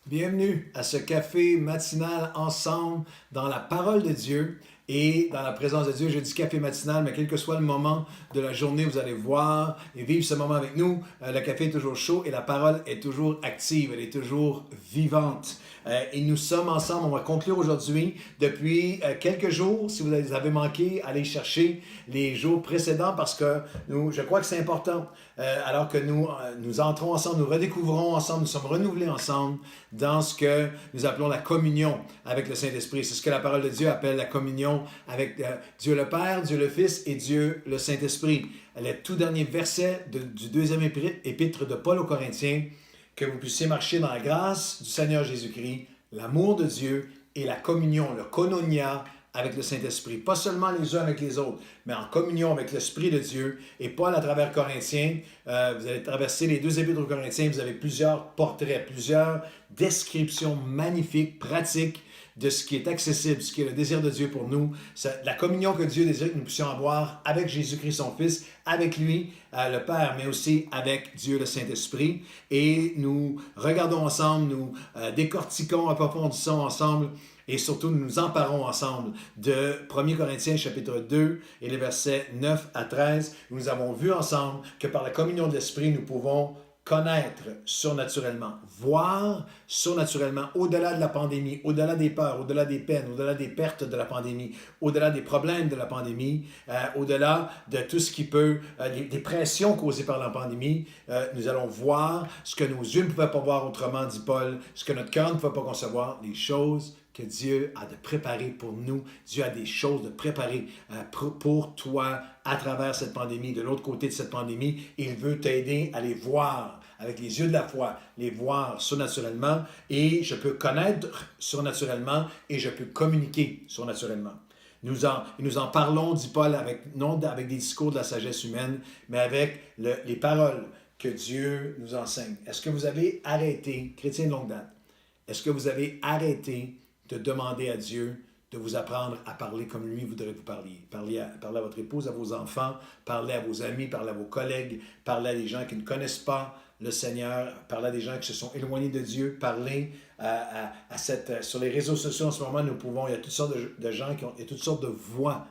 Bienvenue à ce café matinal ensemble dans la parole de Dieu et dans la présence de Dieu. Je dis café matinal, mais quel que soit le moment de la journée, vous allez voir et vivre ce moment avec nous. Le café est toujours chaud et la parole est toujours active, elle est toujours vivante. Et nous sommes ensemble, on va conclure aujourd'hui. Depuis quelques jours, si vous les avez manqués, allez chercher les jours précédents parce que je crois que c'est important. Alors que nous entrons ensemble, nous redécouvrons ensemble, nous sommes renouvelés ensemble dans ce que nous appelons la communion avec le Saint-Esprit. C'est ce que la parole de Dieu appelle la communion avec Dieu le Père, Dieu le Fils et Dieu le Saint-Esprit. Le tout dernier verset du deuxième épître de Paul aux Corinthiens, que vous puissiez marcher dans la grâce du Seigneur Jésus-Christ, l'amour de Dieu et la communion, le koinonia avec le Saint-Esprit. Pas seulement les uns avec les autres, mais en communion avec l'Esprit de Dieu. Et Paul, à travers Corinthiens, vous allez traverser les deux épîtres aux Corinthiens, vous avez plusieurs portraits, plusieurs descriptions magnifiques, pratiques de ce qui est accessible, ce qui est le désir de Dieu pour nous. La communion que Dieu désire que nous puissions avoir avec Jésus-Christ, son Fils, avec lui, le Père, mais aussi avec Dieu, le Saint-Esprit. Et nous regardons ensemble, nous décortiquons, approfondissons ensemble et surtout, nous nous emparons ensemble de 1 Corinthiens chapitre 2 et les versets 9 à 13. Nous avons vu ensemble que par la communion de l'Esprit, nous pouvons connaître surnaturellement, voir surnaturellement, au-delà de la pandémie, au-delà des peurs, au-delà des peines, au-delà des pertes de la pandémie, au-delà des problèmes de la pandémie, au-delà de tout ce qui peut, des pressions causées par la pandémie, nous allons voir ce que nos yeux ne pouvaient pas voir autrement, dit Paul, ce que notre cœur ne pouvait pas concevoir, les choses que Dieu a de préparer pour nous. Dieu a des choses de préparer pour toi à travers cette pandémie, de l'autre côté de cette pandémie. Il veut t'aider à les voir avec les yeux de la foi, les voir surnaturellement. Et je peux connaître surnaturellement et je peux communiquer surnaturellement. Nous en parlons, dit Paul, non avec des discours de la sagesse humaine, mais avec les paroles que Dieu nous enseigne. Est-ce que vous avez arrêté, chrétien de longue date, est-ce que vous avez arrêté de demander à Dieu de vous apprendre à parler comme lui voudrait que vous parliez. Parlez à votre épouse, à vos enfants, parlez à vos amis, parlez à vos collègues, parlez à des gens qui ne connaissent pas le Seigneur, parlez à des gens qui se sont éloignés de Dieu, parlez sur les réseaux sociaux en ce moment, il y a toutes sortes de gens, il y a toutes sortes de voix,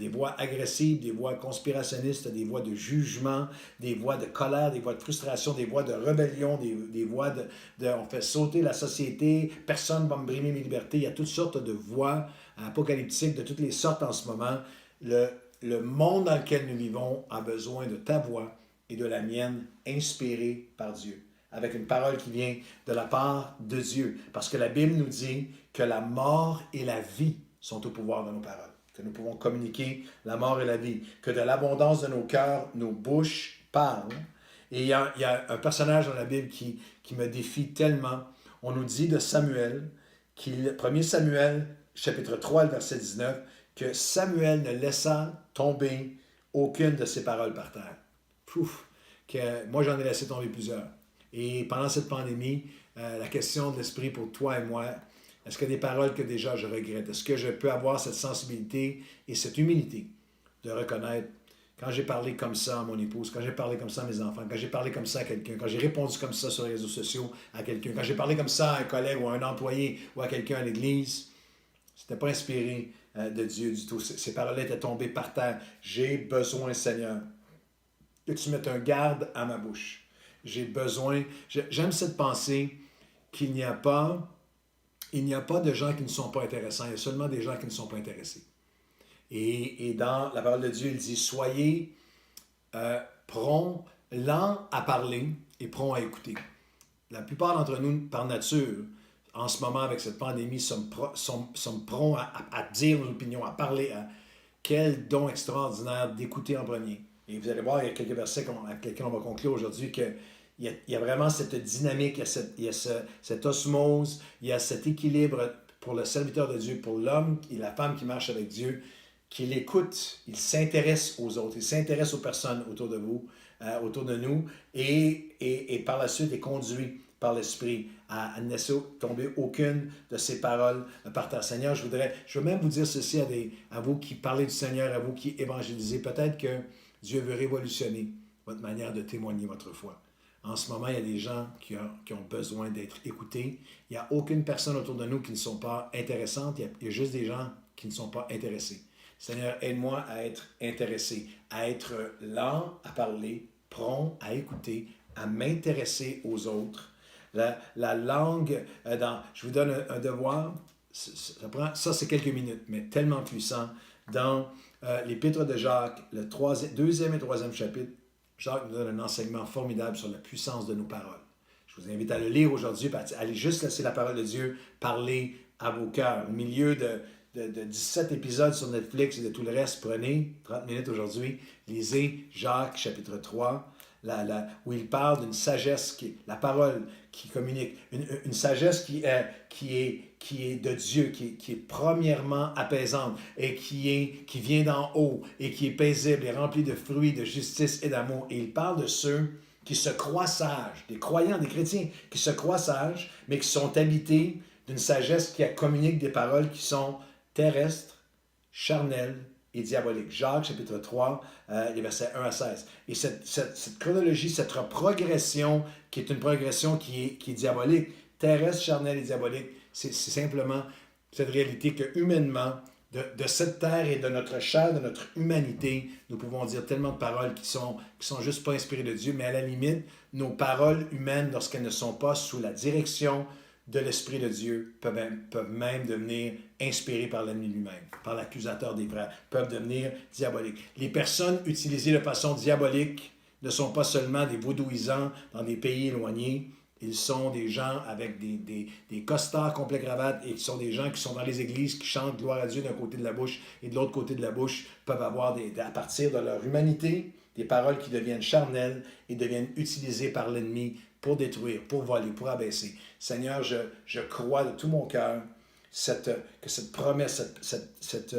des voix agressives, des voix conspirationnistes, des voix de jugement, des voix de colère, des voix de frustration, des voix de rébellion, des voix on fait sauter la société, personne ne va me brimer mes libertés. Il y a toutes sortes de voix apocalyptiques de toutes les sortes en ce moment. Le monde dans lequel nous vivons a besoin de ta voix et de la mienne, inspirée par Dieu, avec une parole qui vient de la part de Dieu. Parce que la Bible nous dit que la mort et la vie sont au pouvoir de nos paroles, que nous pouvons communiquer la mort et la vie, que de l'abondance de nos cœurs, nos bouches parlent. Et il y a un personnage dans la Bible qui me défie tellement. On nous dit de Samuel, 1 Samuel, chapitre 3, verset 19, que Samuel ne laissa tomber aucune de ses paroles par terre. Pouf, moi, j'en ai laissé tomber plusieurs. Et pendant cette pandémie, la question de l'esprit pour toi et moi, est-ce qu'il y a des paroles que déjà je regrette? Est-ce que je peux avoir cette sensibilité et cette humilité de reconnaître quand j'ai parlé comme ça à mon épouse, quand j'ai parlé comme ça à mes enfants, quand j'ai parlé comme ça à quelqu'un, quand j'ai répondu comme ça sur les réseaux sociaux à quelqu'un, quand j'ai parlé comme ça à un collègue ou à un employé ou à quelqu'un à l'église, c'était pas inspiré de Dieu du tout. Ces paroles étaient tombées par terre. J'ai besoin, Seigneur, que tu mettes un garde à ma bouche. J'aime cette pensée qu'il n'y a pas de gens qui ne sont pas intéressants, il y a seulement des gens qui ne sont pas intéressés. Et dans la parole de Dieu, il dit, soyez prompts, lents à parler et prompts à écouter. La plupart d'entre nous, par nature, en ce moment, avec cette pandémie, sommes prompts à dire nos opinions, à parler. Quel don extraordinaire d'écouter en premier. Et vous allez voir, il y a quelques versets avec lesquels on va conclure aujourd'hui qu'il y a vraiment cette dynamique, il y a cette osmose, il y a cet équilibre pour le serviteur de Dieu, pour l'homme et la femme qui marche avec Dieu, qu'il écoute, il s'intéresse aux autres, il s'intéresse aux personnes autour de vous, autour de nous, et par la suite est conduit par l'Esprit à ne laisser tomber aucune de ces paroles par terre. Seigneur, je veux même vous dire ceci à vous qui parlez du Seigneur, à vous qui évangélisez. Peut-être que Dieu veut révolutionner votre manière de témoigner votre foi. En ce moment, il y a des gens qui ont besoin d'être écoutés. Il n'y a aucune personne autour de nous qui ne sont pas intéressantes. Il y a juste des gens qui ne sont pas intéressés. Seigneur, aide-moi à être intéressé, à être lent à parler, prompt à écouter, à m'intéresser aux autres. La langue, je vous donne un devoir, ça c'est quelques minutes, mais tellement puissant. Dans l'Épître de Jacques, le deuxième et troisième chapitre, Jacques nous donne un enseignement formidable sur la puissance de nos paroles. Je vous invite à le lire aujourd'hui, allez juste laisser la parole de Dieu parler à vos cœurs. Au milieu de 17 épisodes sur Netflix et de tout le reste, prenez 30 minutes aujourd'hui, lisez Jacques chapitre 3, où il parle d'une sagesse, la parole qui communique, une sagesse qui est de Dieu, qui est premièrement apaisante et qui vient d'en haut et qui est paisible et remplie de fruits, de justice et d'amour. Et il parle de ceux qui se croient sages, des croyants, des chrétiens qui se croient sages, mais qui sont habités d'une sagesse qui communique des paroles qui sont terrestres, charnelles et diaboliques. Jacques, chapitre 3, les versets 1 à 16. Et cette chronologie, cette progression, qui est une progression qui est diabolique, terrestre, charnelle et diabolique, c'est simplement cette réalité que humainement, de cette terre et de notre chair, de notre humanité, nous pouvons dire tellement de paroles qui sont juste pas inspirées de Dieu, mais à la limite, nos paroles humaines, lorsqu'elles ne sont pas sous la direction de l'Esprit de Dieu, peuvent même devenir inspirées par l'ennemi lui-même, par l'accusateur des frères, peuvent devenir diaboliques. Les personnes utilisées de façon diabolique ne sont pas seulement des vaudouisants dans des pays éloignés, ils sont des gens avec des costards complets cravates et qui sont des gens qui sont dans les églises, qui chantent gloire à Dieu d'un côté de la bouche et de l'autre côté de la bouche, peuvent avoir, à partir de leur humanité, des paroles qui deviennent charnelles et deviennent utilisées par l'ennemi pour détruire, pour voler, pour abaisser. Seigneur, je crois de tout mon cœur que cette promesse, cette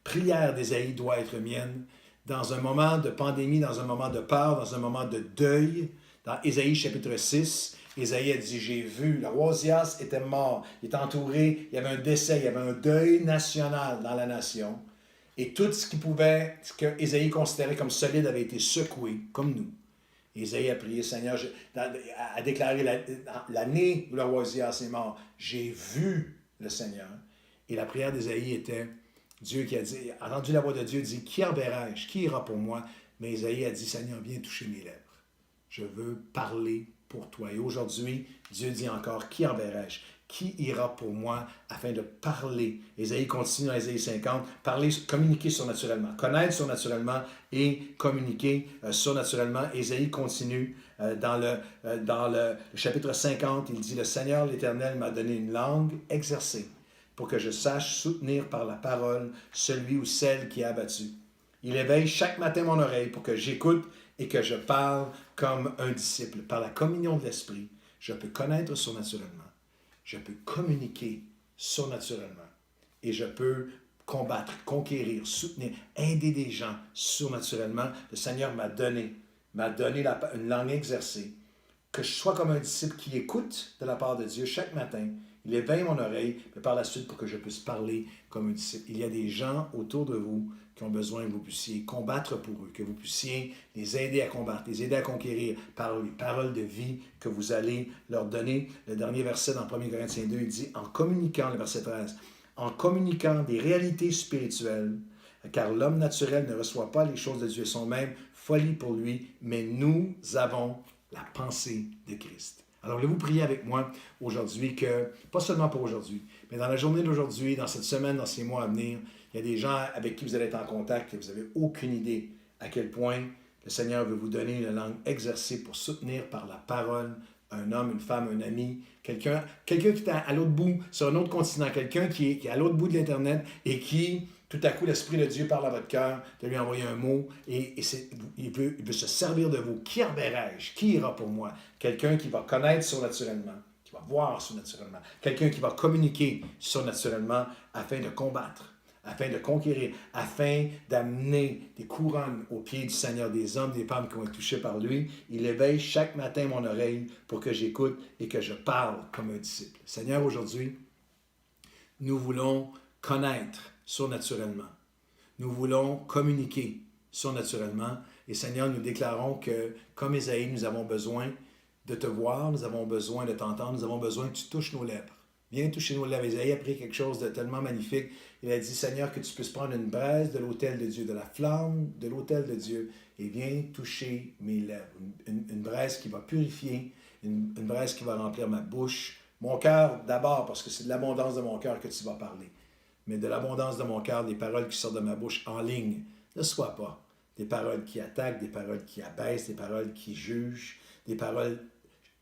prière d'Ésaïe doit être mienne dans un moment de pandémie, dans un moment de peur, dans un moment de deuil. Dans Ésaïe chapitre 6, Ésaïe a dit, j'ai vu, le roi Osias était mort, il était entouré, il y avait un décès, il y avait un deuil national dans la nation. Et tout ce que Ésaïe considérait comme solide avait été secoué, comme nous. Ésaïe a prié, Seigneur, a déclaré l'année où le roi Osias est mort, j'ai vu le Seigneur. Et la prière d'Ésaïe était, Dieu qui a dit, a entendu la voix de Dieu, dit, qui enverrai-je, qui ira pour moi? Mais Ésaïe a dit, Seigneur, viens toucher mes lèvres. Je veux parler pour toi. Et aujourd'hui, Dieu dit encore, qui enverrai-je? Qui ira pour moi afin de parler? Ésaïe continue dans Ésaïe 50, parler, communiquer surnaturellement, connaître surnaturellement et communiquer surnaturellement. Ésaïe continue dans le chapitre 50, il dit, le Seigneur l'Éternel m'a donné une langue exercée pour que je sache soutenir par la parole celui ou celle qui est abattu. Il éveille chaque matin mon oreille pour que j'écoute et que je parle comme un disciple. Par la communion de l'Esprit, je peux connaître surnaturellement. Je peux communiquer surnaturellement. Et je peux combattre, conquérir, soutenir, aider des gens surnaturellement. Le Seigneur m'a donné une langue exercée. Que je sois comme un disciple qui écoute de la part de Dieu chaque matin. Il éveille mon oreille, mais par la suite pour que je puisse parler comme un disciple. Il y a des gens autour de vous qui ont besoin que vous puissiez combattre pour eux, que vous puissiez les aider à combattre, les aider à conquérir par les paroles de vie que vous allez leur donner. Le dernier verset dans 1 Corinthiens 2, il dit, en communiquant, le verset 13, en communiquant des réalités spirituelles, car l'homme naturel ne reçoit pas les choses de Dieu, sont même folie pour lui, mais nous avons la pensée de Christ. Alors, voulez-vous prier avec moi aujourd'hui que, pas seulement pour aujourd'hui, mais dans la journée d'aujourd'hui, dans cette semaine, dans ces mois à venir, il y a des gens avec qui vous allez être en contact et vous n'avez aucune idée à quel point le Seigneur veut vous donner une langue exercée pour soutenir par la parole un homme, une femme, un ami, quelqu'un qui est à l'autre bout, sur un autre continent, quelqu'un qui est à l'autre bout de l'Internet et qui, tout à coup, l'Esprit de Dieu parle à votre cœur, de lui envoyer un mot et il veut se servir de vous. Qui enverrai-je? Qui ira pour moi? Quelqu'un qui va connaître surnaturellement, qui va voir surnaturellement, quelqu'un qui va communiquer surnaturellement afin de combattre, afin de conquérir, afin d'amener des couronnes aux pieds du Seigneur, des hommes, des femmes qui vont être touchés par lui. Il éveille chaque matin mon oreille pour que j'écoute et que je parle comme un disciple. Seigneur, aujourd'hui, nous voulons connaître surnaturellement. Nous voulons communiquer surnaturellement. Et Seigneur, nous déclarons que, comme Ésaïe, nous avons besoin de te voir, nous avons besoin de t'entendre, nous avons besoin que tu touches nos lèvres. Viens toucher nos lèvres. Isaïe a pris quelque chose de tellement magnifique. Il a dit, Seigneur, que tu puisses prendre une braise de l'autel de Dieu, de la flamme de l'autel de Dieu, et viens toucher mes lèvres. Une braise qui va purifier, une braise qui va remplir ma bouche, mon cœur d'abord, parce que c'est de l'abondance de mon cœur que tu vas parler. Mais de l'abondance de mon cœur, des paroles qui sortent de ma bouche en ligne, ne soient pas des paroles qui attaquent, des paroles qui abaissent, des paroles qui jugent, des paroles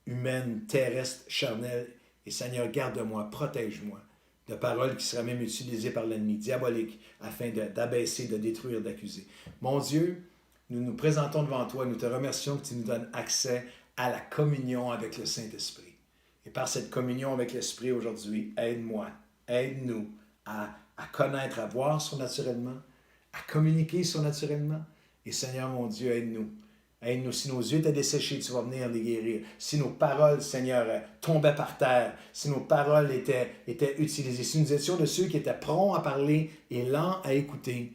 humaines, terrestres, charnelles. Et Seigneur, garde-moi, protège-moi de paroles qui seraient même utilisées par l'ennemi diabolique afin d'abaisser, de détruire, d'accuser. Mon Dieu, nous nous présentons devant toi, nous te remercions que tu nous donnes accès à la communion avec le Saint-Esprit. Et par cette communion avec l'Esprit aujourd'hui, aide-moi, aide-nous à connaître, à voir surnaturellement, à communiquer surnaturellement. Et Seigneur, mon Dieu, aide-nous. Aide-nous. Si nos yeux étaient desséchés, tu vas venir les guérir. Si nos paroles, Seigneur, tombaient par terre, si nos paroles étaient utilisées, si nous étions de ceux qui étaient prompts à parler et lents à écouter,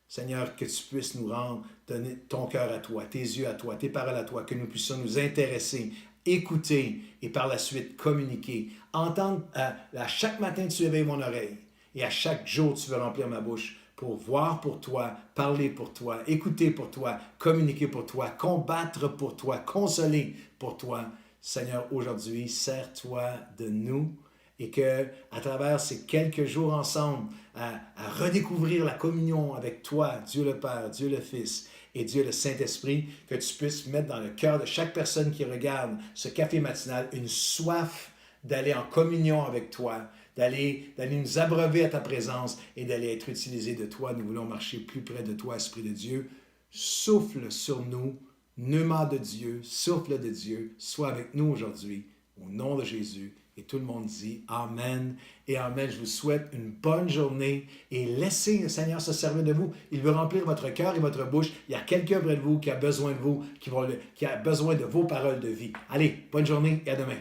Seigneur, que tu puisses nous rendre, donner ton cœur à toi, tes yeux à toi, tes paroles à toi, que nous puissions nous intéresser, écouter et par la suite communiquer. Entendre, à chaque matin, tu éveilles mon oreille et à chaque jour, tu veux remplir ma bouche pour voir pour toi, parler pour toi, écouter pour toi, communiquer pour toi, combattre pour toi, consoler pour toi. Seigneur, aujourd'hui, sers-toi de nous et que, à travers ces quelques jours ensemble, à redécouvrir la communion avec toi, Dieu le Père, Dieu le Fils et Dieu le Saint-Esprit, que tu puisses mettre dans le cœur de chaque personne qui regarde ce café matinal une soif d'aller en communion avec toi, d'aller nous abreuver à ta présence et d'aller être utilisés de toi. Nous voulons marcher plus près de toi, Esprit de Dieu. Souffle sur nous, pneuma de Dieu, souffle de Dieu, sois avec nous aujourd'hui, au nom de Jésus. Et tout le monde dit Amen et Amen. Je vous souhaite une bonne journée et laissez le Seigneur se servir de vous. Il veut remplir votre cœur et votre bouche. Il y a quelqu'un près de vous qui a besoin de vous, qui a besoin de vos paroles de vie. Allez, bonne journée et à demain.